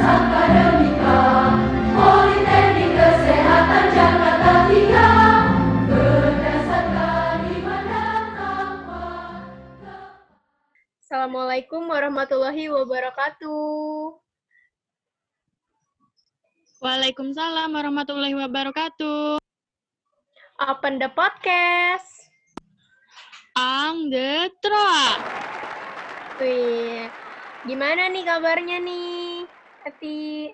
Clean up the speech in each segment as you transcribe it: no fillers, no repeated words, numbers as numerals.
Akademika, Politeknik Kesehatan Jakarta 3, berdasarkan iman dan takwa. Assalamualaikum warahmatullahi wabarakatuh. Waalaikumsalam warahmatullahi wabarakatuh. Open the podcast. Anggetra. Wih, gimana nih kabarnya nih, Eti?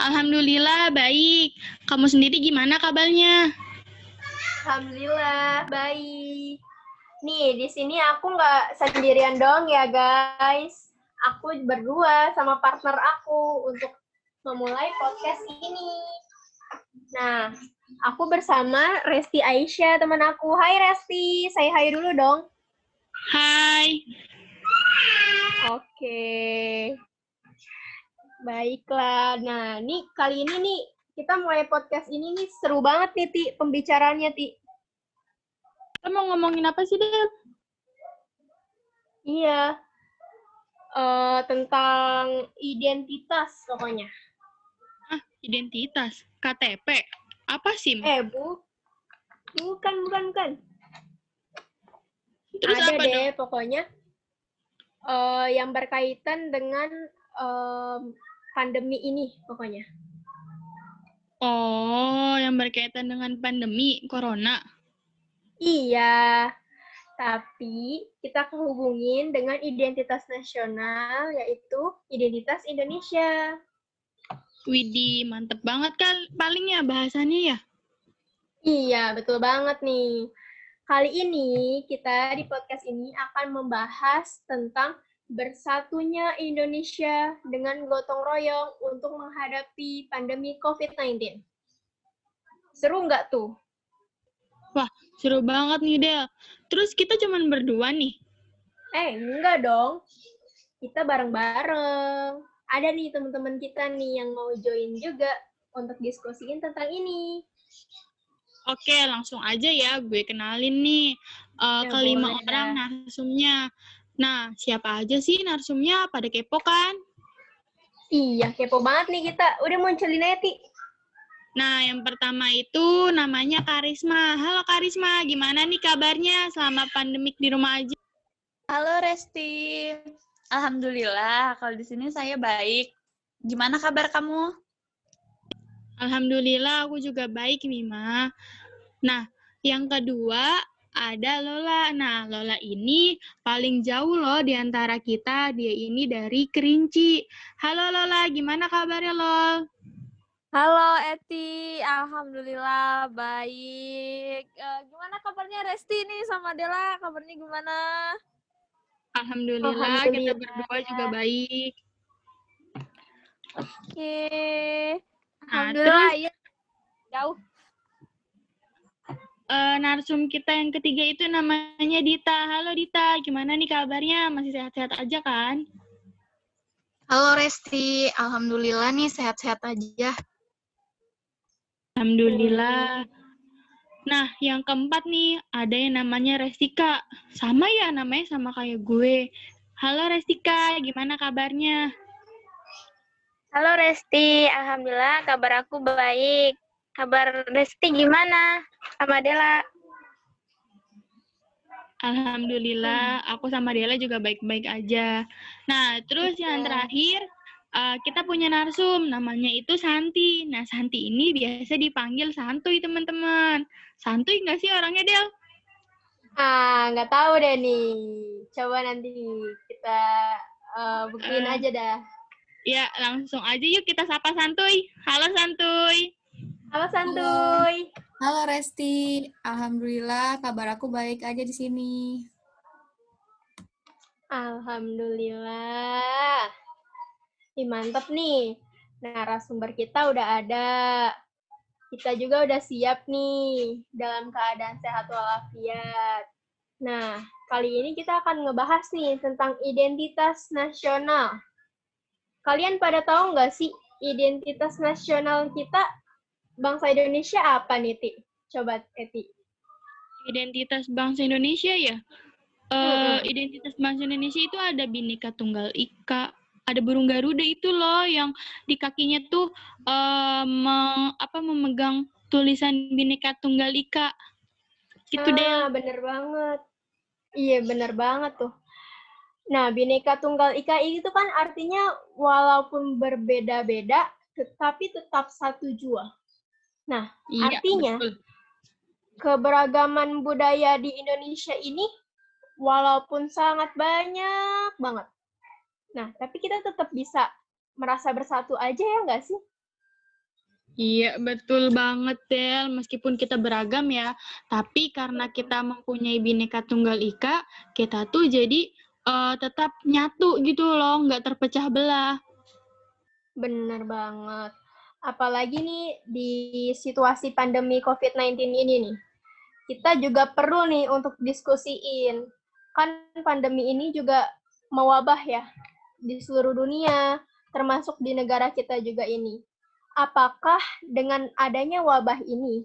Alhamdulillah baik. Kamu sendiri gimana kabarnya? Alhamdulillah baik. Nih di sini aku nggak sendirian dong ya guys. Aku berdua sama partner aku untuk memulai podcast ini. Nah, aku bersama Resti Aisyah, teman aku. Hai Resti, say hi dulu dong. Hai. Oke. Baiklah. Nah, nih kali ini nih kita mulai podcast ini nih seru banget nih Ti pembicaraannya Ti. Kita mau ngomongin apa sih, Del? Iya. Tentang identitas pokoknya. Identitas. KTP. Apa SIM? Bukan. Terus Ada apa deh dong? pokoknya yang berkaitan dengan pandemi ini pokoknya. Oh, yang berkaitan dengan pandemi Corona. Iya, tapi kita kehubungin dengan identitas nasional, yaitu identitas Indonesia. Widih, mantep banget kan palingnya bahasanya ya. Iya, betul banget nih. Kali ini kita di podcast ini akan membahas tentang bersatunya Indonesia dengan gotong royong untuk menghadapi pandemi COVID-19. Seru nggak tuh? Wah, seru banget nih, Del. Terus kita cuman berdua nih. Enggak dong. Kita bareng-bareng. Ada nih teman-teman kita nih yang mau join juga untuk diskusiin tentang ini. Oke, langsung aja ya gue kenalin nih Ya, kelima boleh orang dah. narsumnya. Nah, siapa aja sih narsumnya? Pada kepo kan? Iya, kepo banget nih kita. Udah munculin aja, Ti. Nah, yang pertama itu namanya Karisma. Halo Karisma, gimana nih kabarnya selama pandemik di rumah aja? Halo Resti, alhamdulillah kalau di sini saya baik. Gimana kabar kamu? Alhamdulillah aku juga baik, Mima. Nah, yang kedua ada Lola. Nah, Lola ini paling jauh loh di antara kita. Dia ini dari Kerinci. Halo Lola, gimana kabarnya Lol? Halo Eti, alhamdulillah baik. Gimana kabarnya Resti nih sama Dela? Kabarnya gimana? Alhamdulillah, kita berdua juga baik. Oke, Nah, alhamdulillah terus ya jauh. Narsum kita yang ketiga itu namanya Dita. Halo Dita, gimana nih kabarnya? Masih sehat-sehat aja kan? Halo Resti, alhamdulillah nih sehat-sehat aja. Alhamdulillah. Nah, yang keempat nih, ada yang namanya Restika. Sama ya namanya sama kayak gue. Halo Restika, gimana kabarnya? Halo Resti, alhamdulillah kabar aku baik. Kabar Resti gimana? Sama Dela? Alhamdulillah, aku sama Dela juga baik-baik aja. Nah, terus yang terakhir, kita punya narsum, namanya itu Santi. Nah, Santi ini biasa dipanggil Santuy, teman-teman. Santuy nggak sih orangnya, Del? Nggak tahu deh nih. Coba nanti kita buktiin aja dah. Ya, langsung aja yuk kita sapa Santuy. Halo Santuy. Halo Santuy. Halo Resti, alhamdulillah kabar aku baik aja di sini. Alhamdulillah. Mantap nih. Narasumber kita udah ada. Kita juga udah siap nih dalam keadaan sehat walafiat. Nah, kali ini kita akan ngebahas nih tentang identitas nasional. Kalian pada tahu nggak sih identitas nasional kita bangsa Indonesia apa nih, Ti? Coba, Eti. Identitas bangsa Indonesia ya? Identitas bangsa Indonesia itu ada Bhinneka Tunggal Ika, ada burung Garuda itu loh yang di kakinya tuh memegang tulisan Bhinneka Tunggal Ika. Gitu deh. Bener banget. Iya, bener banget tuh. Nah, Bhinneka Tunggal Ika itu kan artinya walaupun berbeda-beda, tetapi tetap satu jua. Nah, Iya, artinya betul. keberagaman budaya di Indonesia ini walaupun sangat banyak banget. Nah, tapi kita tetap bisa merasa bersatu aja ya nggak sih? Iya, betul banget, Del. Meskipun kita beragam ya, tapi karena kita mempunyai Bhinneka Tunggal Ika, kita tuh jadi tetap nyatu gitu loh, nggak terpecah belah. Bener banget. Apalagi nih di situasi pandemi COVID-19 ini nih. Kita juga perlu nih untuk diskusiin. Kan pandemi ini juga mewabah ya di seluruh dunia, termasuk di negara kita juga ini. Apakah dengan adanya wabah ini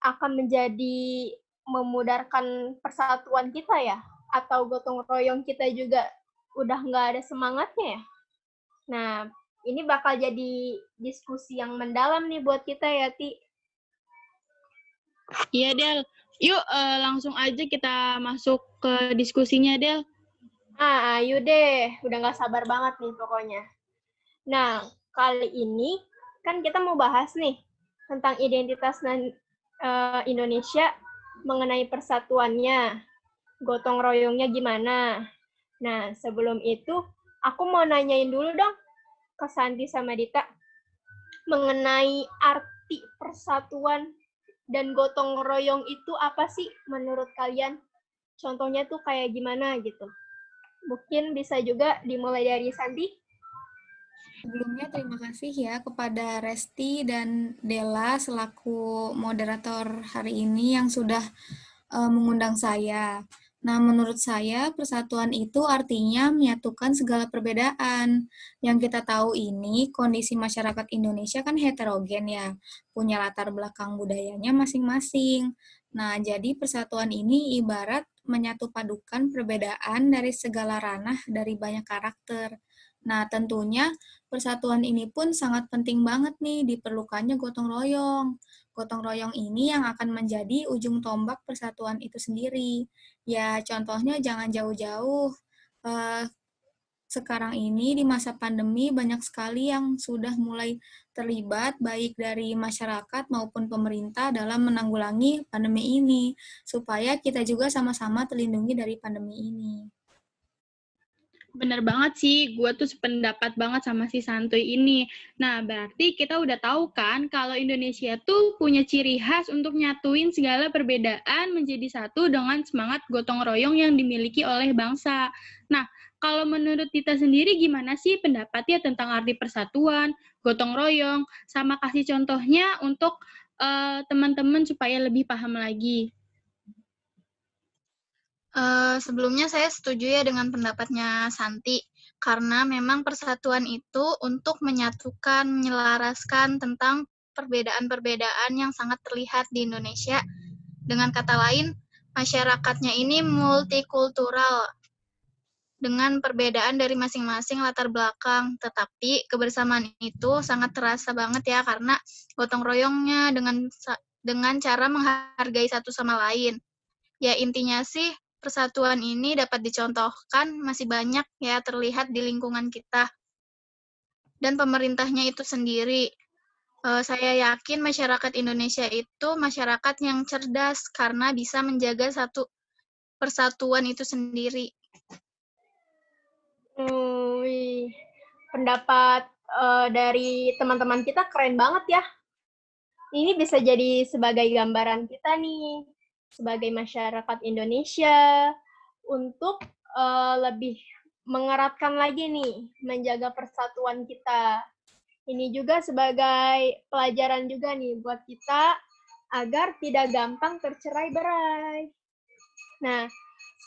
akan menjadi memudarkan persatuan kita ya? Atau gotong royong kita juga udah nggak ada semangatnya ya? Nah, ini bakal jadi diskusi yang mendalam nih buat kita ya, Ti. Iya, Del. Yuk, langsung aja kita masuk ke diskusinya, Del. Ayo deh. Udah nggak sabar banget nih pokoknya. Nah, kali ini kan kita mau bahas nih tentang identitas Indonesia mengenai persatuannya, gotong royongnya gimana. Nah, sebelum itu, aku mau nanyain dulu dong ke Santi sama Dita mengenai arti persatuan dan gotong royong itu apa sih menurut kalian? Contohnya tuh kayak gimana gitu. Mungkin bisa juga dimulai dari Santi. Sebelumnya terima kasih ya kepada Resti dan Della selaku moderator hari ini yang sudah mengundang saya. Nah, menurut saya persatuan itu artinya menyatukan segala perbedaan. Yang kita tahu ini kondisi masyarakat Indonesia kan heterogen ya, punya latar belakang budayanya masing-masing. Nah, jadi persatuan ini ibarat menyatu padukan perbedaan dari segala ranah dari banyak karakter. Nah, tentunya persatuan ini pun sangat penting banget nih diperlukannya gotong royong. Gotong royong ini yang akan menjadi ujung tombak persatuan itu sendiri. Ya, contohnya jangan jauh-jauh. Sekarang ini di masa pandemi banyak sekali yang sudah mulai terlibat baik dari masyarakat maupun pemerintah dalam menanggulangi pandemi ini supaya kita juga sama-sama terlindungi dari pandemi ini. Bener banget sih, gue tuh sependapat banget sama si Santuy ini. Nah, berarti kita udah tahu kan kalau Indonesia tuh punya ciri khas untuk nyatuin segala perbedaan menjadi satu dengan semangat gotong royong yang dimiliki oleh bangsa. Nah, kalau menurut Tita sendiri gimana sih pendapatnya tentang arti persatuan, gotong royong, sama kasih contohnya untuk teman-teman supaya lebih paham lagi. Sebelumnya saya setuju ya dengan pendapatnya Santi, karena memang persatuan itu untuk menyatukan, menyelaraskan tentang perbedaan-perbedaan yang sangat terlihat di Indonesia. Dengan kata lain, masyarakatnya ini multikultural dengan perbedaan dari masing-masing latar belakang, tetapi kebersamaan itu sangat terasa banget ya karena gotong royongnya dengan cara menghargai satu sama lain. Ya intinya sih persatuan ini dapat dicontohkan masih banyak ya terlihat di lingkungan kita dan pemerintahnya itu sendiri. Saya yakin masyarakat Indonesia itu masyarakat yang cerdas karena bisa menjaga satu persatuan itu sendiri. Wih, pendapat dari teman-teman kita keren banget ya. Ini bisa jadi sebagai gambaran kita nih, sebagai masyarakat Indonesia, untuk lebih mengeratkan lagi nih, menjaga persatuan kita. Ini juga sebagai pelajaran juga nih buat kita, agar tidak gampang tercerai-berai. Nah,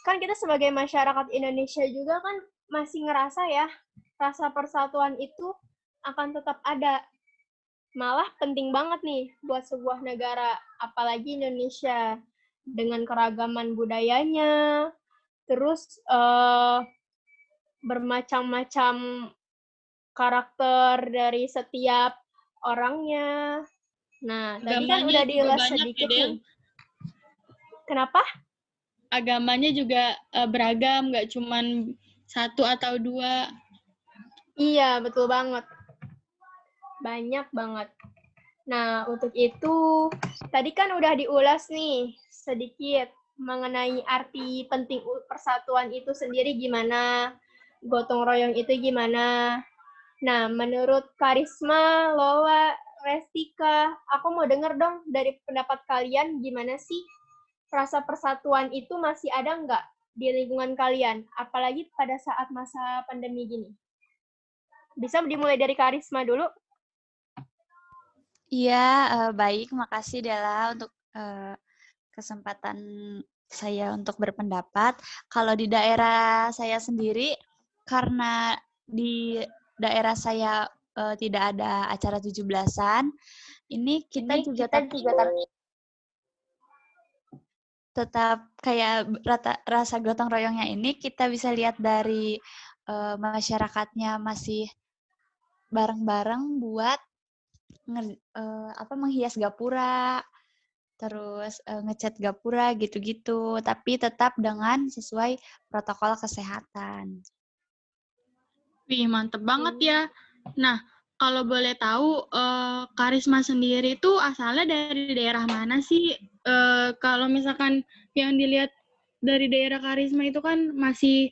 kan kita sebagai masyarakat Indonesia juga kan masih ngerasa ya, rasa persatuan itu akan tetap ada. Malah penting banget nih buat sebuah negara, apalagi Indonesia, dengan keragaman budayanya, terus bermacam-macam karakter dari setiap orangnya. Nah, tadi kan Agamanya udah juga diulas banyak ya, sedikit Del. nih. Kenapa? Agamanya juga beragam, nggak cuman satu atau dua. Iya, betul banget. Banyak banget. Nah, untuk itu, tadi kan udah diulas nih sedikit mengenai arti penting persatuan itu sendiri gimana, gotong royong itu gimana. Nah, menurut Karisma, Lola, Restika, aku mau denger dong dari pendapat kalian gimana sih rasa persatuan itu masih ada nggak di lingkungan kalian, apalagi pada saat masa pandemi gini. Bisa dimulai dari Karisma dulu? Iya, baik. Makasih Della untuk kesempatan saya untuk berpendapat. Kalau di daerah saya sendiri, karena di daerah saya tidak ada acara 17-an, ini kita juga tetap kayak rasa gotong royongnya ini kita bisa lihat dari masyarakatnya masih bareng-bareng buat menghias gapura, terus ngecat gapura gitu-gitu, tapi tetap dengan sesuai protokol kesehatan. Wih, mantep banget ya. Nah, kalau boleh tahu, Karisma sendiri itu asalnya dari daerah mana sih? Kalau misalkan yang dilihat dari daerah Karisma itu kan masih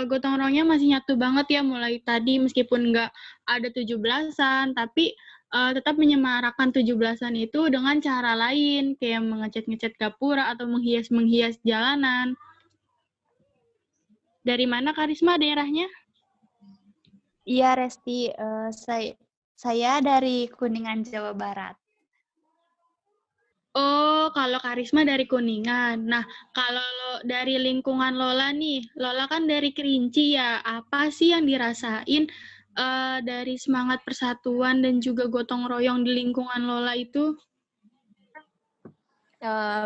gotong royongnya masih nyatu banget ya, mulai tadi meskipun nggak ada 17-an, tapi tetap menyemarakan 17-an itu dengan cara lain, kayak mengecat-ngecat gapura atau menghias-menghias jalanan. Dari mana Karisma daerahnya? Iya, Resti, saya dari Kuningan, Jawa Barat. Oh, kalau Karisma dari Kuningan. Nah, kalau dari lingkungan Lola nih, Lola kan dari Kerinci ya. Apa sih yang dirasain dari semangat persatuan dan juga gotong royong di lingkungan Lola itu?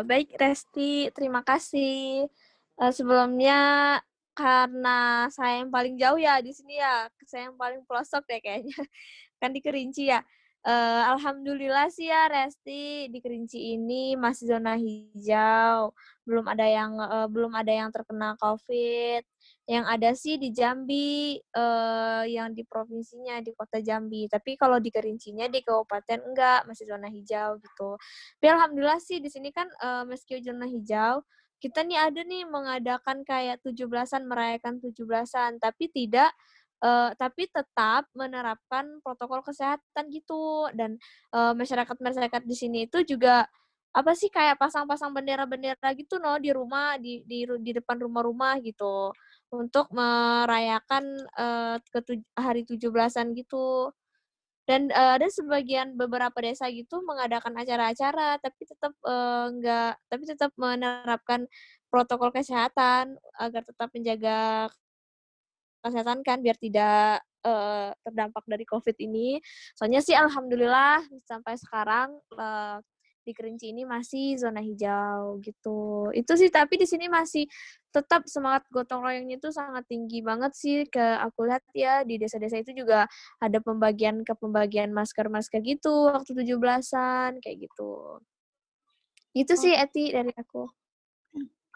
Baik, Resti, terima kasih. Sebelumnya karena saya yang paling jauh ya di sini ya, saya yang paling pelosok deh kayaknya, kan di Kerinci ya. Alhamdulillah sih ya Resti, di Kerinci ini masih zona hijau, belum ada yang terkena COVID. Yang ada sih di Jambi, yang di provinsinya di kota Jambi. Tapi kalau di Kerincinya di kabupaten enggak, masih zona hijau gitu. Tapi alhamdulillah sih di sini kan meski zona hijau, kita nih ada nih mengadakan kayak 17-an, merayakan 17-an, tapi tetap menerapkan protokol kesehatan gitu. Dan masyarakat-masyarakat di sini itu juga apa sih kayak pasang-pasang bendera-bendera gitu no di rumah di depan rumah-rumah gitu untuk merayakan hari 17-an gitu. Dan ada sebagian beberapa desa gitu mengadakan acara-acara tapi tetap menerapkan protokol kesehatan agar tetap menjaga kesehatan kan biar tidak terdampak dari COVID ini. Soalnya sih alhamdulillah sampai sekarang di Kerinci ini masih zona hijau gitu. Itu sih tapi di sini masih tetap semangat gotong royongnya itu sangat tinggi banget sih aku lihat ya di desa-desa itu juga ada pembagian masker-masker gitu waktu 17-an kayak gitu. Itu sih Eti dari aku.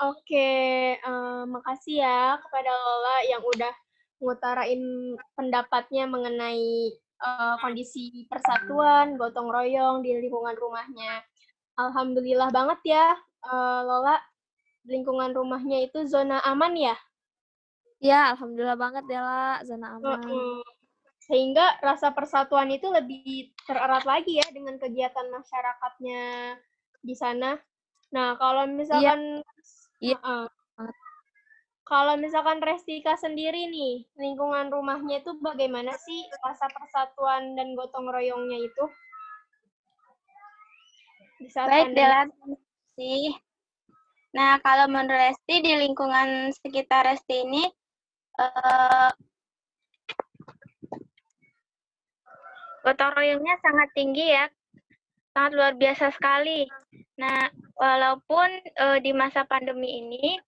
Oke, makasih ya kepada Lola yang udah ngutarain pendapatnya mengenai kondisi persatuan, gotong royong di lingkungan rumahnya. Alhamdulillah banget ya, Lola, lingkungan rumahnya itu zona aman ya? Ya, alhamdulillah banget Dela, zona aman. Sehingga rasa persatuan itu lebih tererat lagi ya dengan kegiatan masyarakatnya di sana. Nah, kalau misalkan kalau misalkan Restika sendiri nih, lingkungan rumahnya itu bagaimana sih rasa persatuan dan gotong royongnya itu? Baik, Dela. Sih. Nah, kalau menurut Resti di lingkungan sekitar Resti ini gotong royongnya sangat tinggi ya, sangat luar biasa sekali. Nah, walaupun di masa pandemi ini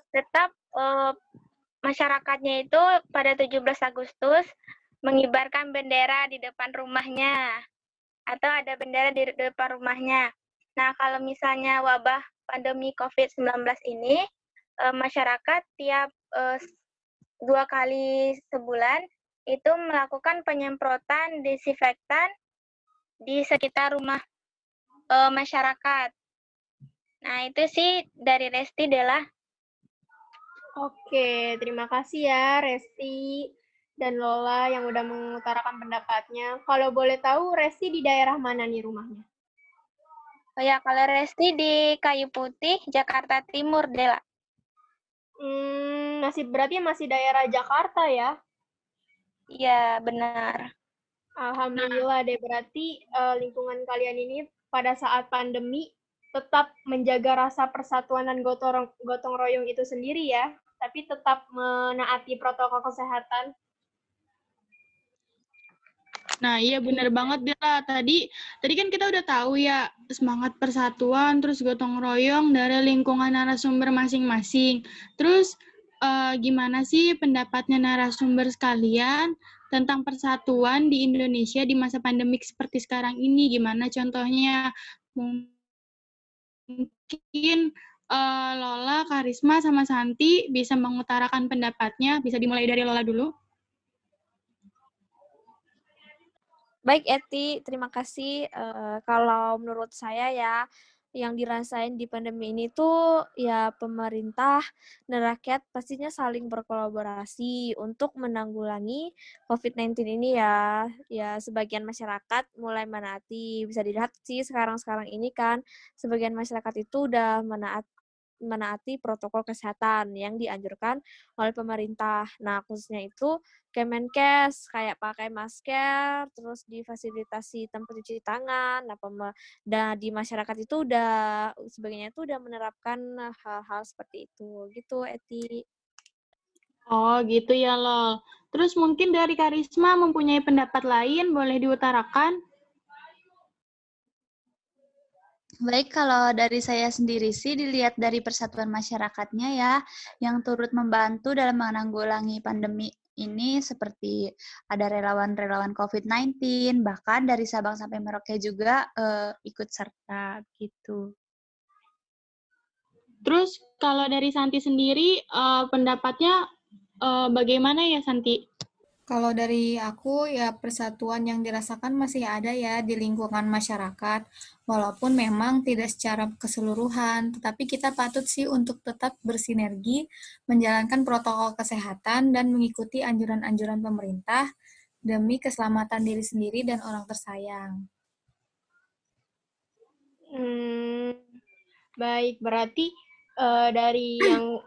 tetap masyarakatnya itu pada 17 Agustus mengibarkan bendera di depan rumahnya atau ada bendera di depan rumahnya. Nah, kalau misalnya wabah pandemi COVID-19 ini, masyarakat tiap 2 kali sebulan itu melakukan penyemprotan disinfektan di sekitar rumah masyarakat. Nah, itu sih dari Resti, Dela. Oke, terima kasih ya Resti dan Lola yang udah mengutarakan pendapatnya. Kalau boleh tahu, Resti di daerah mana nih rumahnya? Oh ya, kalau Resti di Kayu Putih, Jakarta Timur, Dela. Berarti masih daerah Jakarta ya? Iya, benar. Alhamdulillah deh, berarti lingkungan kalian ini pada saat pandemi tetap menjaga rasa persatuan dan gotong royong itu sendiri ya, tapi tetap menaati protokol kesehatan. Nah, iya bener banget Dela. Tadi kan kita udah tahu ya semangat persatuan terus gotong royong dari lingkungan narasumber masing-masing. Terus gimana sih pendapatnya narasumber sekalian tentang persatuan di Indonesia di masa pandemik seperti sekarang ini? Gimana contohnya? Mungkin Lola, Karisma, sama Santi bisa mengutarakan pendapatnya. Bisa dimulai dari Lola dulu. Baik, Eti, terima kasih. Kalau menurut saya ya, yang dirasain di pandemi ini tuh ya pemerintah dan rakyat pastinya saling berkolaborasi untuk menanggulangi COVID-19 ini ya. Ya, sebagian masyarakat mulai menaati. Bisa dilihat sih sekarang-sekarang ini kan, sebagian masyarakat itu udah menaati protokol kesehatan yang dianjurkan oleh pemerintah. Nah, khususnya itu Kemenkes kayak pakai masker, terus difasilitasi tempat cuci tangan. Nah, di masyarakat itu sebagainya itu udah menerapkan hal-hal seperti itu. Gitu, Eti. Oh, gitu ya, Lol. Terus mungkin dari Karisma mempunyai pendapat lain, boleh diutarakan? Baik, kalau dari saya sendiri sih dilihat dari persatuan masyarakatnya ya, yang turut membantu dalam menanggulangi pandemi ini seperti ada relawan-relawan COVID-19, bahkan dari Sabang sampai Merauke juga ikut serta gitu. Terus kalau dari Santi sendiri, pendapatnya bagaimana ya, Santi? Kalau dari aku, ya persatuan yang dirasakan masih ada ya di lingkungan masyarakat, walaupun memang tidak secara keseluruhan, tetapi kita patut sih untuk tetap bersinergi, menjalankan protokol kesehatan, dan mengikuti anjuran-anjuran pemerintah demi keselamatan diri sendiri dan orang tersayang. Baik, berarti dari yang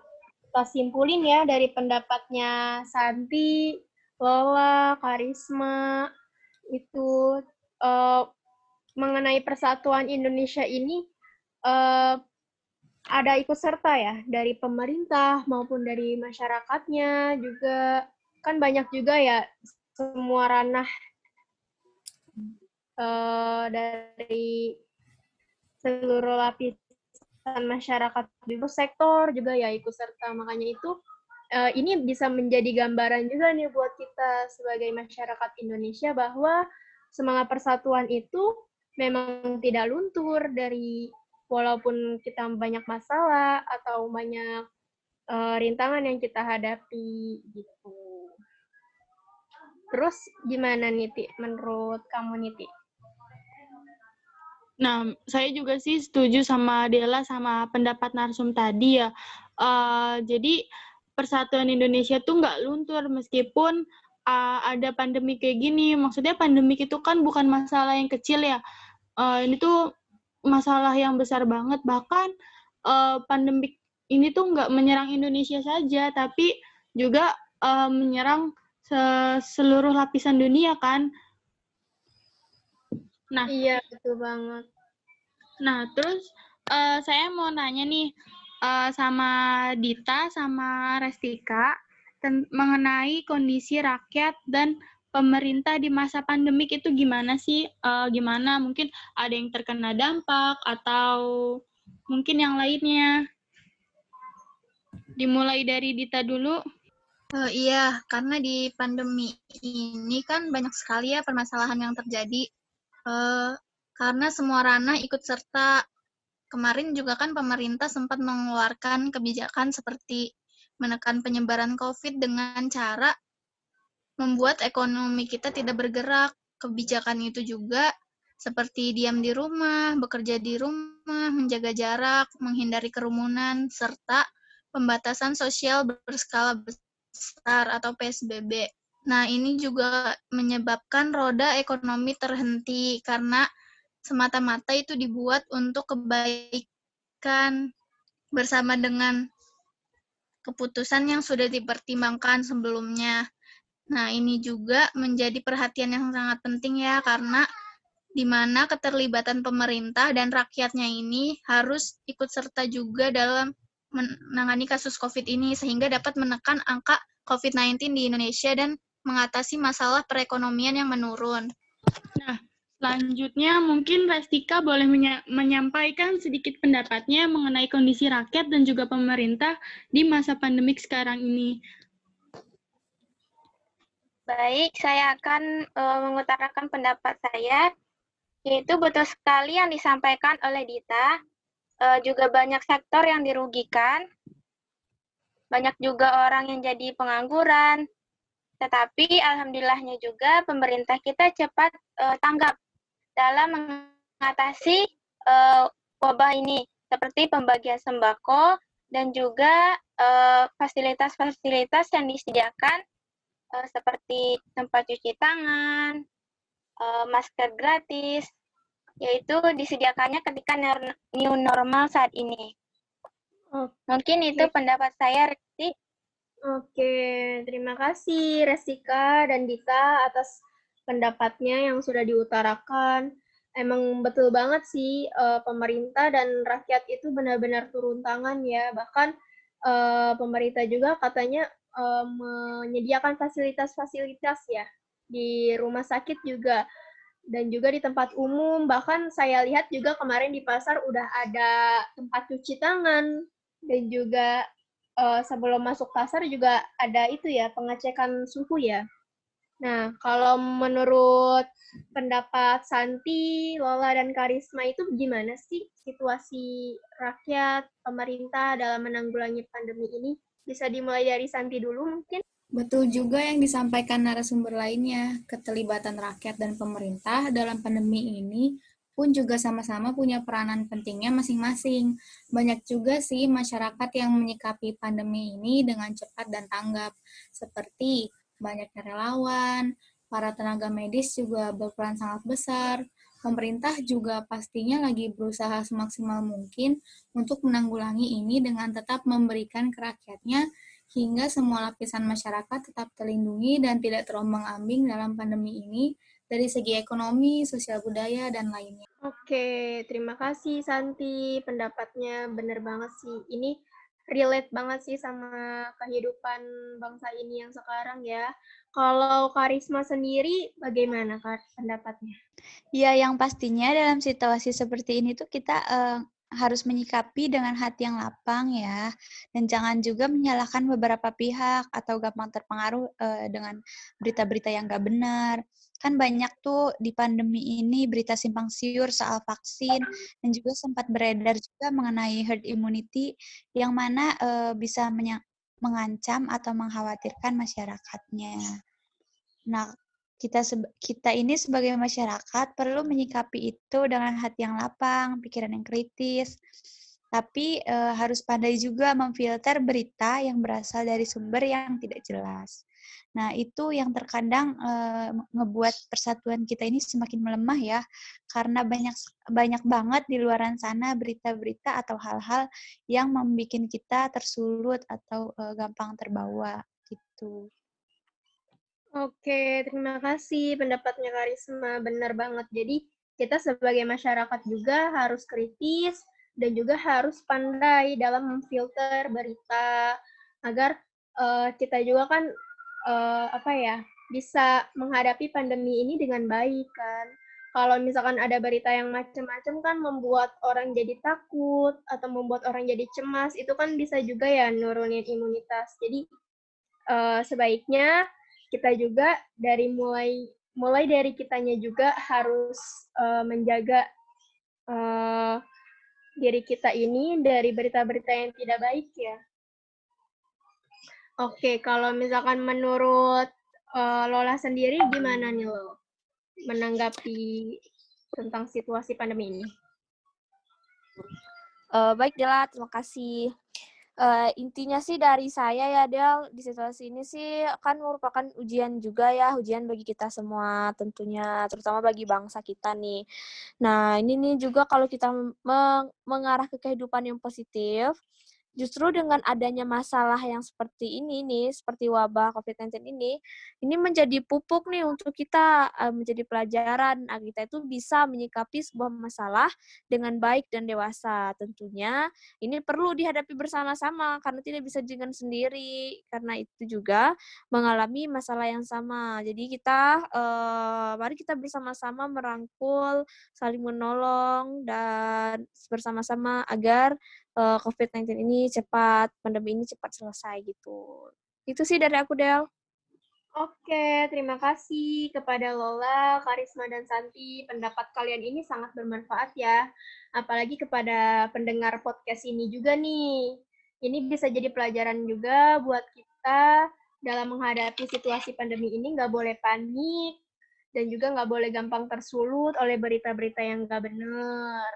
kita simpulin ya, dari pendapatnya Santi, Lola, Karisma, itu mengenai persatuan Indonesia ini ada ikut serta ya, dari pemerintah maupun dari masyarakatnya juga, kan banyak juga ya semua ranah dari seluruh lapisan masyarakat di sektor juga ya ikut serta. Makanya itu ini bisa menjadi gambaran juga nih buat kita sebagai masyarakat Indonesia bahwa semangat persatuan itu memang tidak luntur dari walaupun kita banyak masalah atau banyak rintangan yang kita hadapi gitu. Terus gimana Niti menurut kamu Niti? Nah, saya juga sih setuju sama Dela sama pendapat narsum tadi ya. Jadi persatuan Indonesia tuh nggak luntur meskipun ada pandemi kayak gini. Maksudnya pandemi itu kan bukan masalah yang kecil ya. Ini tuh masalah yang besar banget. Bahkan pandemi ini tuh nggak menyerang Indonesia saja, tapi juga menyerang seluruh lapisan dunia kan. Nah, iya betul banget. Nah, terus saya mau nanya nih sama Dita sama Restika mengenai kondisi rakyat dan pemerintah di masa pandemik itu gimana sih? Gimana? Mungkin ada yang terkena dampak atau mungkin yang lainnya. Dimulai dari Dita dulu. Iya, karena di pandemi ini kan banyak sekali ya permasalahan yang terjadi. Karena semua ranah ikut serta. Kemarin juga kan pemerintah sempat mengeluarkan kebijakan seperti menekan penyebaran COVID dengan cara membuat ekonomi kita tidak bergerak. Kebijakan itu juga seperti diam di rumah, bekerja di rumah, menjaga jarak, menghindari kerumunan, serta pembatasan sosial berskala besar atau PSBB. Nah, ini juga menyebabkan roda ekonomi terhenti karena semata-mata itu dibuat untuk kebaikan bersama dengan keputusan yang sudah dipertimbangkan sebelumnya. Nah, ini juga menjadi perhatian yang sangat penting ya, karena di mana keterlibatan pemerintah dan rakyatnya ini harus ikut serta juga dalam menangani kasus COVID ini, sehingga dapat menekan angka COVID-19 di Indonesia dan mengatasi masalah perekonomian yang menurun. Nah, selanjutnya mungkin Restika boleh menyampaikan sedikit pendapatnya mengenai kondisi rakyat dan juga pemerintah di masa pandemik sekarang ini. Baik, saya akan mengutarakan pendapat saya, yaitu betul sekali yang disampaikan oleh Dita, juga banyak sektor yang dirugikan, banyak juga orang yang jadi pengangguran, tetapi alhamdulillahnya juga pemerintah kita cepat tanggap dalam mengatasi wabah ini, seperti pembagian sembako dan juga fasilitas-fasilitas yang disediakan seperti tempat cuci tangan, masker gratis, yaitu disediakannya ketika new normal saat ini. Mungkin itu pendapat saya, Rekti. Oke, terima kasih Resika dan Dita atas pendapatnya yang sudah diutarakan. Emang betul banget sih, pemerintah dan rakyat itu benar-benar turun tangan ya. Bahkan pemerintah juga katanya menyediakan fasilitas-fasilitas ya di rumah sakit juga dan juga di tempat umum. Bahkan saya lihat juga kemarin di pasar udah ada tempat cuci tangan dan juga sebelum masuk pasar juga ada itu ya pengecekan suhu ya. Nah, kalau menurut pendapat Santi, Lola, dan Karisma itu gimana sih situasi rakyat, pemerintah dalam menanggulangi pandemi ini? Bisa dimulai dari Santi dulu mungkin? Betul juga yang disampaikan narasumber lainnya, keterlibatan rakyat dan pemerintah dalam pandemi ini pun juga sama-sama punya peranan pentingnya masing-masing. Banyak juga sih masyarakat yang menyikapi pandemi ini dengan cepat dan tanggap, seperti banyaknya relawan, para tenaga medis juga berperan sangat besar. Pemerintah juga pastinya lagi berusaha semaksimal mungkin untuk menanggulangi ini dengan tetap memberikan ke rakyatnya hingga semua lapisan masyarakat tetap terlindungi dan tidak terombang-ambing dalam pandemi ini dari segi ekonomi, sosial budaya, dan lainnya. Oke, terima kasih Santi. Pendapatnya benar banget sih. Ini relate banget sih sama kehidupan bangsa ini yang sekarang ya. Kalau Karisma sendiri bagaimana Kak pendapatnya? Ya, yang pastinya dalam situasi seperti ini tuh kita harus menyikapi dengan hati yang lapang ya, dan jangan juga menyalahkan beberapa pihak atau gampang terpengaruh dengan berita-berita yang nggak benar. Kan banyak tuh di pandemi ini berita simpang siur soal vaksin, dan juga sempat beredar juga mengenai herd immunity yang mana bisa mengancam atau mengkhawatirkan masyarakatnya. Nah, kita ini sebagai masyarakat perlu menyikapi itu dengan hati yang lapang, pikiran yang kritis, tapi harus pandai juga memfilter berita yang berasal dari sumber yang tidak jelas. Nah, itu yang terkadang ngebuat persatuan kita ini semakin melemah ya, karena banyak banget di luaran sana berita-berita atau hal-hal yang membuat kita tersulut atau gampang terbawa gitu. Oke, terima kasih pendapatnya Karisma. Benar banget. Jadi kita sebagai masyarakat juga harus kritis dan juga harus pandai dalam memfilter berita agar kita juga kan bisa menghadapi pandemi ini dengan baik kan. Kalau misalkan ada berita yang macam-macam kan membuat orang jadi takut atau membuat orang jadi cemas, itu kan bisa juga ya nurunin imunitas. Jadi sebaiknya kita juga mulai dari kitanya juga harus menjaga diri kita ini dari berita-berita yang tidak baik ya. Oke, kalau misalkan menurut Lola sendiri gimana nih Lo menanggapi tentang situasi pandemi ini? Baik Dela, terima kasih. Intinya sih dari saya ya Del, di situasi ini sih kan merupakan ujian juga ya, ujian bagi kita semua tentunya, terutama bagi bangsa kita nih. Nah, ini nih juga kalau kita mengarah ke kehidupan yang positif, justru dengan adanya masalah yang seperti ini nih, seperti wabah COVID-19 ini menjadi pupuk nih untuk kita, menjadi pelajaran agar kita itu bisa menyikapi sebuah masalah dengan baik dan dewasa. Tentunya ini perlu dihadapi bersama-sama karena tidak bisa dengan sendiri, karena itu juga mengalami masalah yang sama. Jadi kita, mari kita bersama-sama merangkul, saling menolong, dan bersama-sama agar COVID-19 ini pandemi ini cepat selesai gitu. Itu sih dari aku, Del. Oke, terima kasih kepada Lola, Karisma, dan Santi. Pendapat kalian ini sangat bermanfaat ya. Apalagi kepada pendengar podcast ini juga nih. Ini bisa jadi pelajaran juga buat kita dalam menghadapi situasi pandemi ini. Nggak boleh panik, dan juga nggak boleh gampang tersulut oleh berita-berita yang nggak benar.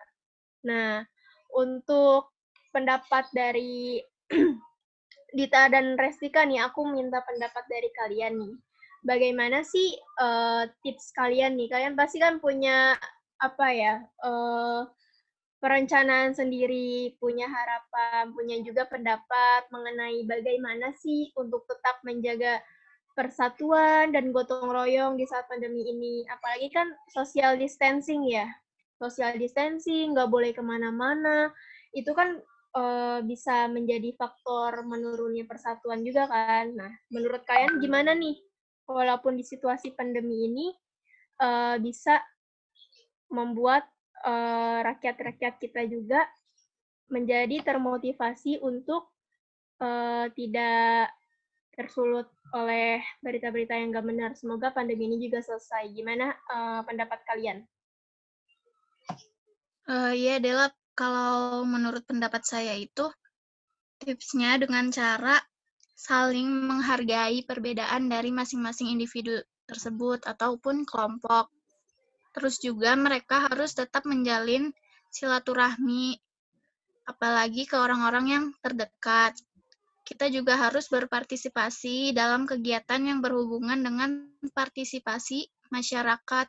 Nah, untuk pendapat dari Dita dan Restika nih, aku minta pendapat dari kalian nih. Bagaimana sih tips kalian nih? Kalian pasti kan punya perencanaan sendiri, punya harapan, punya juga pendapat mengenai bagaimana sih untuk tetap menjaga persatuan dan gotong royong di saat pandemi ini. Apalagi kan social distancing ya. Social distancing, nggak boleh kemana-mana. Itu kan bisa menjadi faktor menurunnya persatuan juga kan. Nah, menurut kalian gimana nih? Walaupun di situasi pandemi ini bisa membuat rakyat-rakyat kita juga menjadi termotivasi untuk tidak tersulut oleh berita-berita yang nggak benar. Semoga pandemi ini juga selesai. Gimana pendapat kalian? Ya, Dela, kalau menurut pendapat saya itu, tipsnya dengan cara saling menghargai perbedaan dari masing-masing individu tersebut ataupun kelompok. Terus juga mereka harus tetap menjalin silaturahmi, apalagi ke orang-orang yang terdekat. Kita juga harus berpartisipasi dalam kegiatan yang berhubungan dengan partisipasi masyarakat.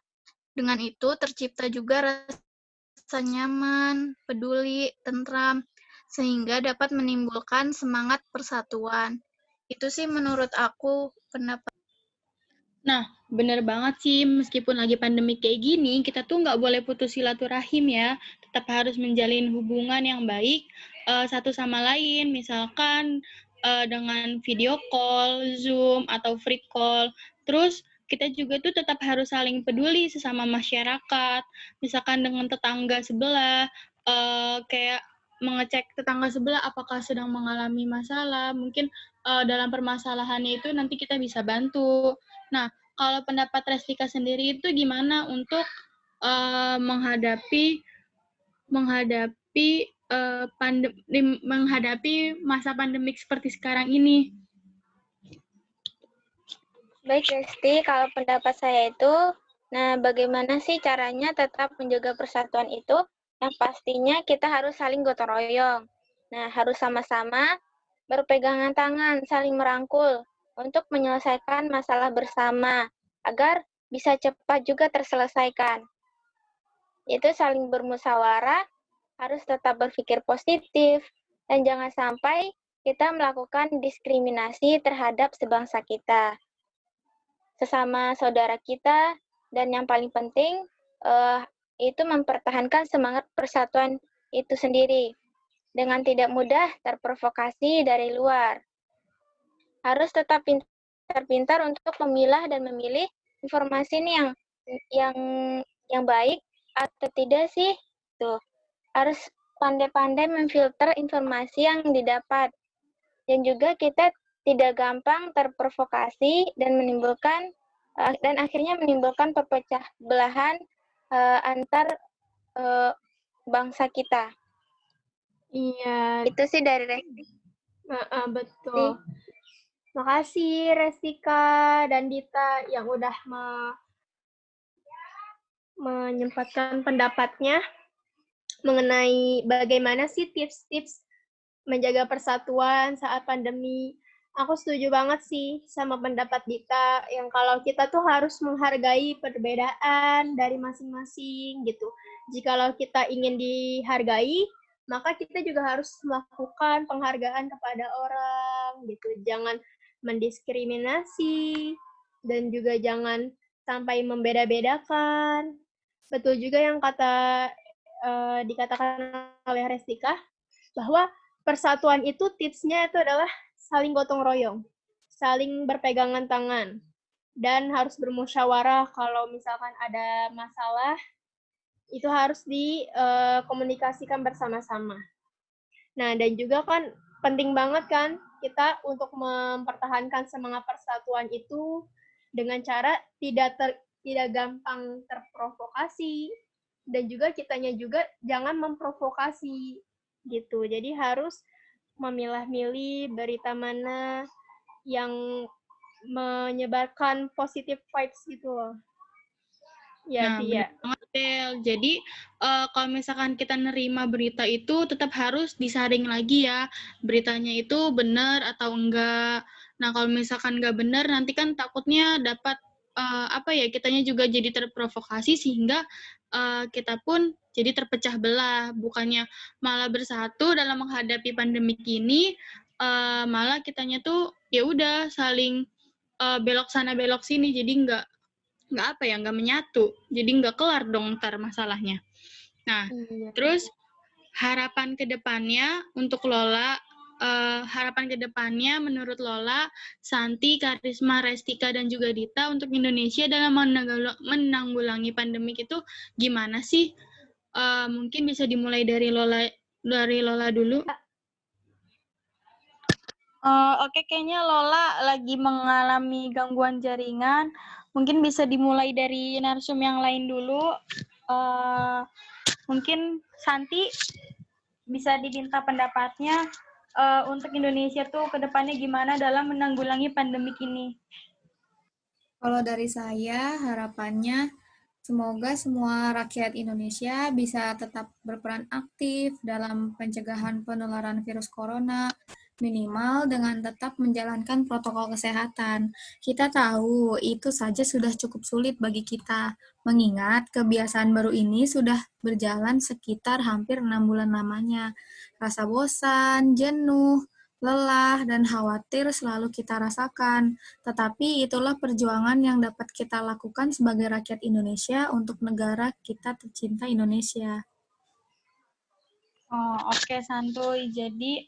Dengan itu tercipta juga rasa nyaman, peduli, tentram, sehingga dapat menimbulkan semangat persatuan. Itu sih menurut aku pendapat. Nah, bener banget sih, meskipun lagi pandemi kayak gini, kita tuh nggak boleh putus silaturahim ya. Tetap harus menjalin hubungan yang baik satu sama lain. Misalkan dengan video call, Zoom, atau free call. Terus kita juga tuh tetap harus saling peduli sesama masyarakat. Misalkan dengan tetangga sebelah, kayak mengecek tetangga sebelah apakah sedang mengalami masalah. Mungkin dalam permasalahannya itu nanti kita bisa bantu. Nah, kalau pendapat Restika sendiri itu gimana untuk menghadapi masa pandemik seperti sekarang ini? Baik, Resti, kalau pendapat saya itu, nah bagaimana sih caranya tetap menjaga persatuan itu? Yang pastinya kita harus saling gotong royong. Nah, harus sama-sama berpegangan tangan, saling merangkul untuk menyelesaikan masalah bersama agar bisa cepat juga terselesaikan. Itu saling bermusyawarah, harus tetap berpikir positif, dan jangan sampai kita melakukan diskriminasi terhadap sebangsa kita, sesama saudara kita, dan yang paling penting itu mempertahankan semangat persatuan itu sendiri dengan tidak mudah terprovokasi dari luar. Harus tetap pintar-pintar untuk memilah dan memilih informasi ini yang baik atau tidak sih. Tuh, harus pandai-pandai memfilter informasi yang didapat. Dan juga kita tidak gampang terprovokasi dan akhirnya menimbulkan perpecah belahan antar bangsa kita. Iya, Itu sih dari Resti. betul. Makasih Restika dan Dita yang udah menyempatkan pendapatnya mengenai bagaimana sih tips-tips menjaga persatuan saat pandemi. Aku setuju banget sih sama pendapat Dita yang kalau kita tuh harus menghargai perbedaan dari masing-masing gitu. Jikalau kita ingin dihargai, maka kita juga harus melakukan penghargaan kepada orang gitu. Jangan mendiskriminasi dan juga jangan sampai membeda-bedakan. Betul juga yang dikatakan oleh Restika bahwa persatuan itu tipsnya itu adalah saling gotong royong, saling berpegangan tangan, dan harus bermusyawarah kalau misalkan ada masalah, itu harus dikomunikasikan bersama-sama. Nah, dan juga kan penting banget kan kita untuk mempertahankan semangat persatuan itu dengan cara tidak gampang terprovokasi, dan juga kitanya juga jangan memprovokasi gitu. Jadi harus memilah-milih berita mana yang menyebarkan positive vibes gitu loh. Ya, Nah, Tia. benar banget, Del. Jadi, kalau misalkan kita nerima berita itu, tetap harus disaring lagi ya, beritanya itu benar atau enggak. Nah, kalau misalkan enggak benar, nanti kan takutnya dapat, kitanya juga jadi terprovokasi, sehingga kita pun jadi terpecah belah. Bukannya malah bersatu dalam menghadapi pandemi ini, malah kitanya tuh ya udah saling belok sana belok sini, jadi nggak menyatu, jadi nggak kelar dong ntar masalahnya. Nah, terus harapan kedepannya untuk Lola, harapan kedepannya menurut Lola, Santi, Karisma, Restika, dan juga Dita untuk Indonesia dalam menanggulangi pandemik itu gimana sih? Mungkin bisa dimulai dari Lola dulu. Oke, kayaknya Lola lagi mengalami gangguan jaringan. Mungkin bisa dimulai dari narsum yang lain dulu. Mungkin Santi bisa diminta pendapatnya untuk Indonesia tuh ke depannya gimana dalam menanggulangi pandemik ini. Kalau dari saya, harapannya semoga semua rakyat Indonesia bisa tetap berperan aktif dalam pencegahan penularan virus corona, minimal dengan tetap menjalankan protokol kesehatan. Kita tahu itu saja sudah cukup sulit bagi kita, mengingat kebiasaan baru ini sudah berjalan sekitar hampir 6 bulan lamanya. Rasa bosan, jenuh, lelah, dan khawatir selalu kita rasakan. Tetapi itulah perjuangan yang dapat kita lakukan sebagai rakyat Indonesia untuk negara kita tercinta Indonesia. Oke, santuy. Jadi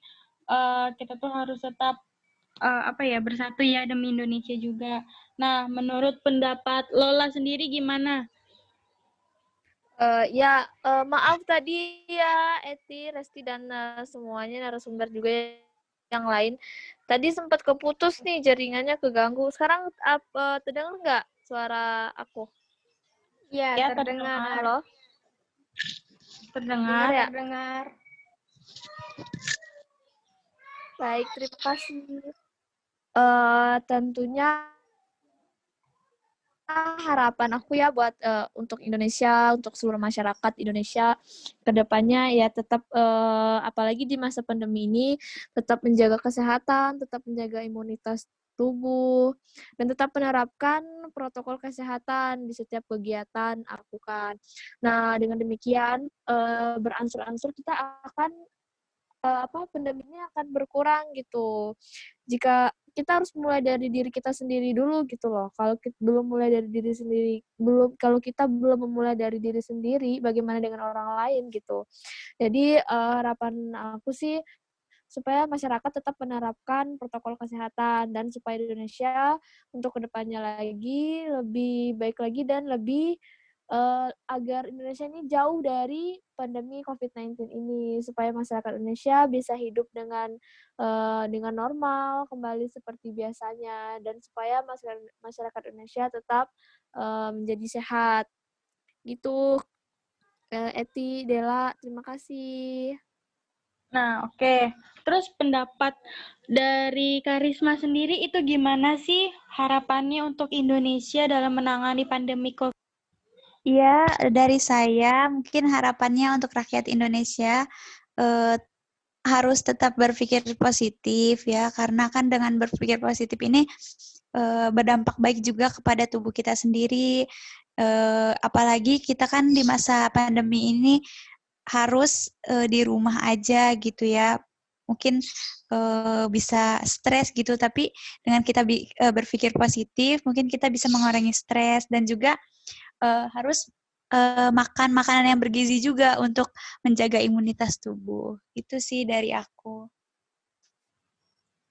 kita tuh harus tetap bersatu ya demi Indonesia juga. Nah, menurut pendapat Lola sendiri gimana? Maaf tadi ya Eti, Resti dan semuanya narasumber juga yang lain. Tadi sempat keputus nih jaringannya keganggu. Sekarang terdengar nggak suara aku? Ya, terdengar. Halo? Terdengar ya? Terdengar. Baik, terima kasih. Tentunya harapan aku ya buat untuk Indonesia, untuk seluruh masyarakat Indonesia ke depannya ya tetap apalagi di masa pandemi ini tetap menjaga kesehatan, tetap menjaga imunitas tubuh, dan tetap menerapkan protokol kesehatan di setiap kegiatan lakukan. Nah, dengan demikian beransur-ansur kita akan pandemi ini akan berkurang gitu. Jika kita harus mulai dari diri kita sendiri dulu gitu loh. Kalau kita belum mulai dari diri sendiri, kalau kita belum memulai dari diri sendiri, bagaimana dengan orang lain gitu. Jadi harapan aku sih supaya masyarakat tetap menerapkan protokol kesehatan dan supaya Indonesia untuk kedepannya lagi lebih baik lagi dan lebih agar Indonesia ini jauh dari pandemi COVID-19 ini, supaya masyarakat Indonesia bisa hidup dengan normal, kembali seperti biasanya, dan supaya masyarakat Indonesia tetap menjadi sehat. Gitu, Eti, Dela, terima kasih. Nah, oke. Terus pendapat dari Karisma sendiri itu gimana sih harapannya untuk Indonesia dalam menangani pandemi COVID? Iya, dari saya mungkin harapannya untuk rakyat Indonesia harus tetap berpikir positif ya, karena kan dengan berpikir positif ini berdampak baik juga kepada tubuh kita sendiri. Apalagi kita kan di masa pandemi ini harus di rumah aja gitu ya. Mungkin bisa stres gitu, tapi dengan kita berpikir positif, mungkin kita bisa mengurangi stres dan juga harus makan makanan yang bergizi juga untuk menjaga imunitas tubuh. Itu sih dari aku.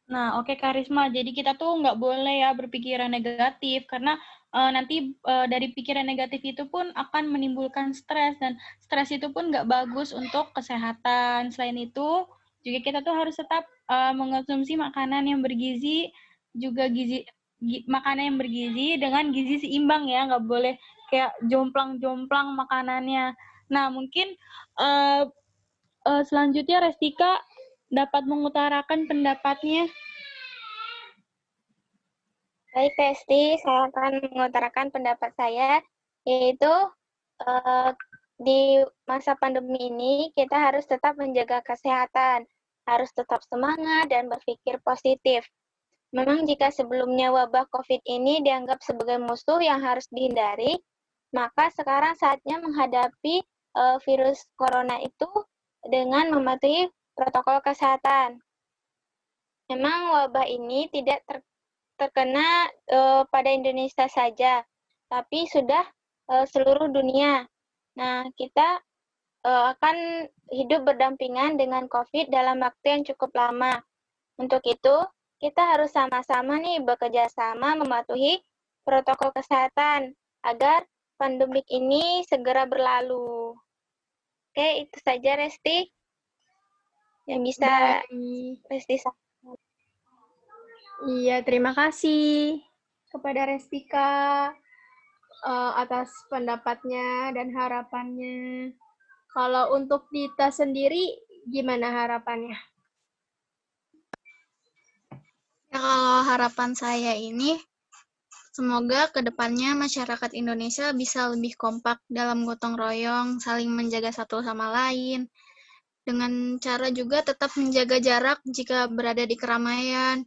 Nah, oke Karisma. Jadi kita tuh nggak boleh ya berpikiran negatif karena nanti dari pikiran negatif itu pun akan menimbulkan stres dan stres itu pun nggak bagus untuk kesehatan. Selain itu, juga kita tuh harus tetap mengonsumsi makanan yang bergizi, juga makanan yang bergizi dengan gizi seimbang ya, nggak boleh kayak jomplang-jomplang makanannya. Nah, mungkin selanjutnya Restika dapat mengutarakan pendapatnya. Baik, Resti, saya akan mengutarakan pendapat saya, yaitu di masa pandemi ini kita harus tetap menjaga kesehatan, harus tetap semangat dan berpikir positif. Memang jika sebelumnya wabah COVID ini dianggap sebagai musuh yang harus dihindari, maka sekarang saatnya menghadapi virus corona itu dengan mematuhi protokol kesehatan. Memang wabah ini tidak terkena pada Indonesia saja, tapi sudah seluruh dunia. Nah, kita akan hidup berdampingan dengan COVID dalam waktu yang cukup lama. Untuk itu, kita harus sama-sama nih bekerja sama mematuhi protokol kesehatan agar pandemik ini segera berlalu. Oke, itu saja Resti yang bisa Resti sampaikan. Iya, terima kasih kepada Restika atas pendapatnya dan harapannya. Kalau untuk Dita sendiri, gimana harapannya? Ya, kalau harapan saya ini, semoga kedepannya masyarakat Indonesia bisa lebih kompak dalam gotong royong, saling menjaga satu sama lain, dengan cara juga tetap menjaga jarak jika berada di keramaian,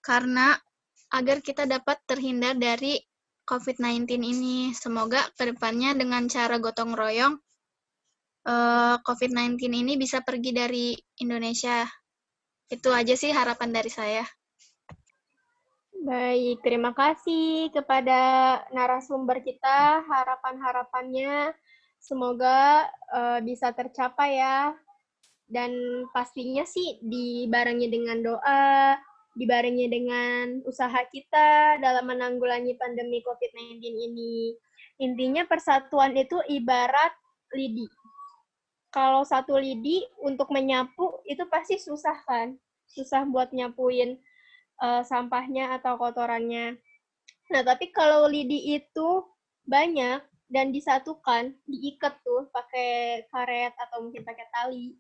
karena agar kita dapat terhindar dari COVID-19 ini. Semoga kedepannya dengan cara gotong royong, COVID-19 ini bisa pergi dari Indonesia. Itu aja sih harapan dari saya. Baik, terima kasih kepada narasumber kita. Harapan-harapannya semoga bisa tercapai ya. Dan pastinya sih dibarengi dengan doa, dibarengi dengan usaha kita dalam menanggulangi pandemi COVID-19 ini. Intinya persatuan itu ibarat lidi. Kalau satu lidi untuk menyapu itu pasti susah kan? Susah buat nyapuin sampahnya atau kotorannya. Nah, tapi kalau lidi itu banyak dan disatukan, diikat tuh pakai karet atau mungkin pakai tali.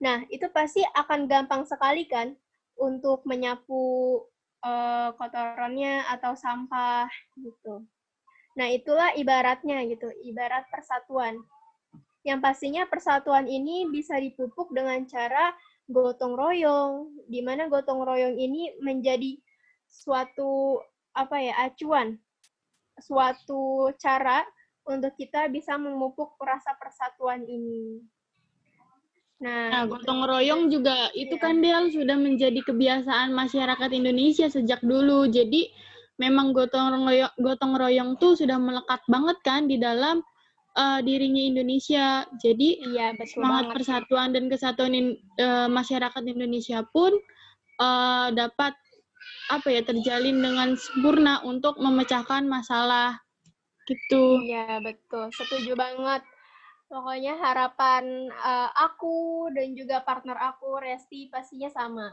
Nah, itu pasti akan gampang sekali kan untuk menyapu kotorannya atau sampah gitu. Nah, itulah ibaratnya gitu, ibarat persatuan. Yang pastinya persatuan ini bisa dipupuk dengan cara gotong royong, di mana gotong royong ini menjadi suatu acuan, suatu cara untuk kita bisa memupuk rasa persatuan ini. Nah, gotong royong juga itu kan Del sudah menjadi kebiasaan masyarakat Indonesia sejak dulu. Jadi memang gotong royong tuh sudah melekat banget kan di dalam dirinya Indonesia. Jadi semangat persatuan dan kesatuan masyarakat Indonesia pun dapat terjalin dengan sempurna untuk memecahkan masalah Gitu. Iya, betul. Setuju banget. Pokoknya harapan aku dan juga partner aku, Resti, pastinya sama.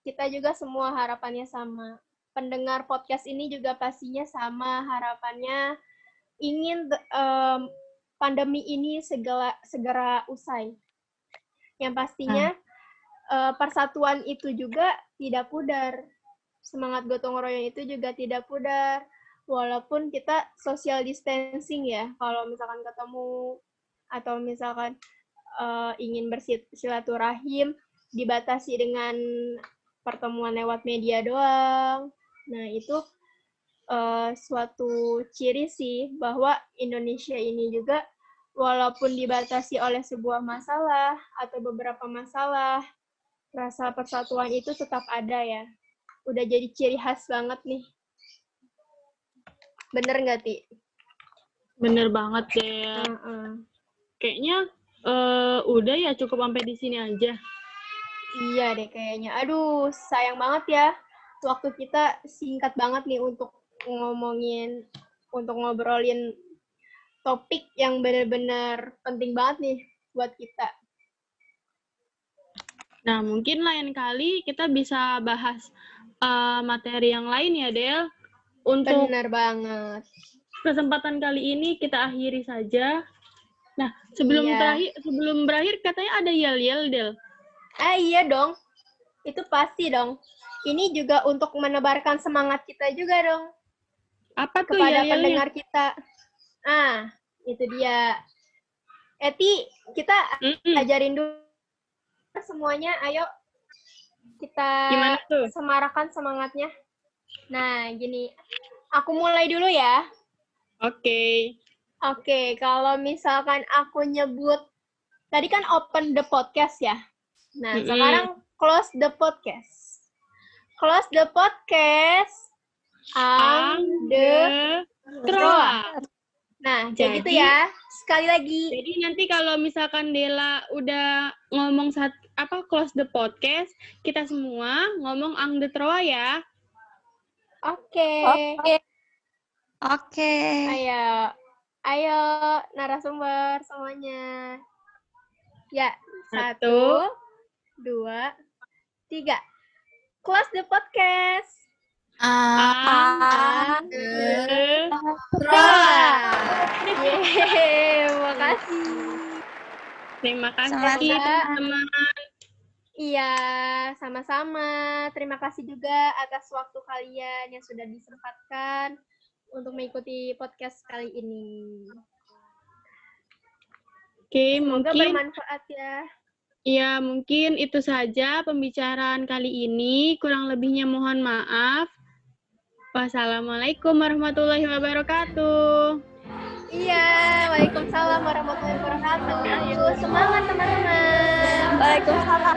Kita juga semua harapannya sama. Pendengar podcast ini juga pastinya sama harapannya ingin pandemi ini segera usai. Yang pastinya persatuan itu juga tidak pudar. Semangat gotong royong itu juga tidak pudar. Walaupun kita social distancing ya, kalau misalkan ketemu atau misalkan ingin bersilaturahim dibatasi dengan pertemuan lewat media doang. Nah, itu suatu ciri sih bahwa Indonesia ini juga walaupun dibatasi oleh sebuah masalah atau beberapa masalah, rasa persatuan itu tetap ada ya. Udah jadi ciri khas banget nih. Bener nggak, Ti? Bener banget, Del. Kayaknya udah ya, cukup sampai di sini aja. Iya deh kayaknya. Aduh, sayang banget ya. Waktu kita singkat banget nih untuk ngobrolin topik yang benar-benar penting banget nih buat kita. Nah, mungkin lain kali kita bisa bahas materi yang lain ya, Del. Untuk Benar banget. kesempatan kali ini kita akhiri saja. Nah, sebelum berakhir katanya ada yel-yel, Del. Iya dong. Itu pasti dong. Ini juga untuk menebarkan semangat kita juga dong. Apa tuh kepada yel-yelnya? Pendengar kita. Itu dia. Eti, kita ajarin dulu semuanya. Ayo kita semarakan semangatnya. Nah, gini. Aku mulai dulu ya. Oke. Oke, kalau misalkan aku nyebut, tadi kan open the podcast ya. Nah, sekarang close the podcast. Close the podcast. Troa. Nah, jadi gitu ya. Sekali lagi. Jadi nanti kalau misalkan Dela udah ngomong close the podcast, kita semua ngomong ang de Troa ya. Oke. Oke. Ayo narasumber semuanya. Ya, 1, 2, 3. Close the podcast. Makasih. Terima kasih teman-teman. Iya, sama-sama. Terima kasih juga atas waktu kalian yang sudah disempatkan untuk mengikuti podcast kali ini. Oke, semoga mungkin bermanfaat ya. Ya, mungkin itu saja pembicaraan kali ini. Kurang lebihnya mohon maaf. Wassalamualaikum warahmatullahi wabarakatuh. Iya, waalaikumsalam warahmatullahi wabarakatuh. Semangat teman-teman. Waalaikumsalam.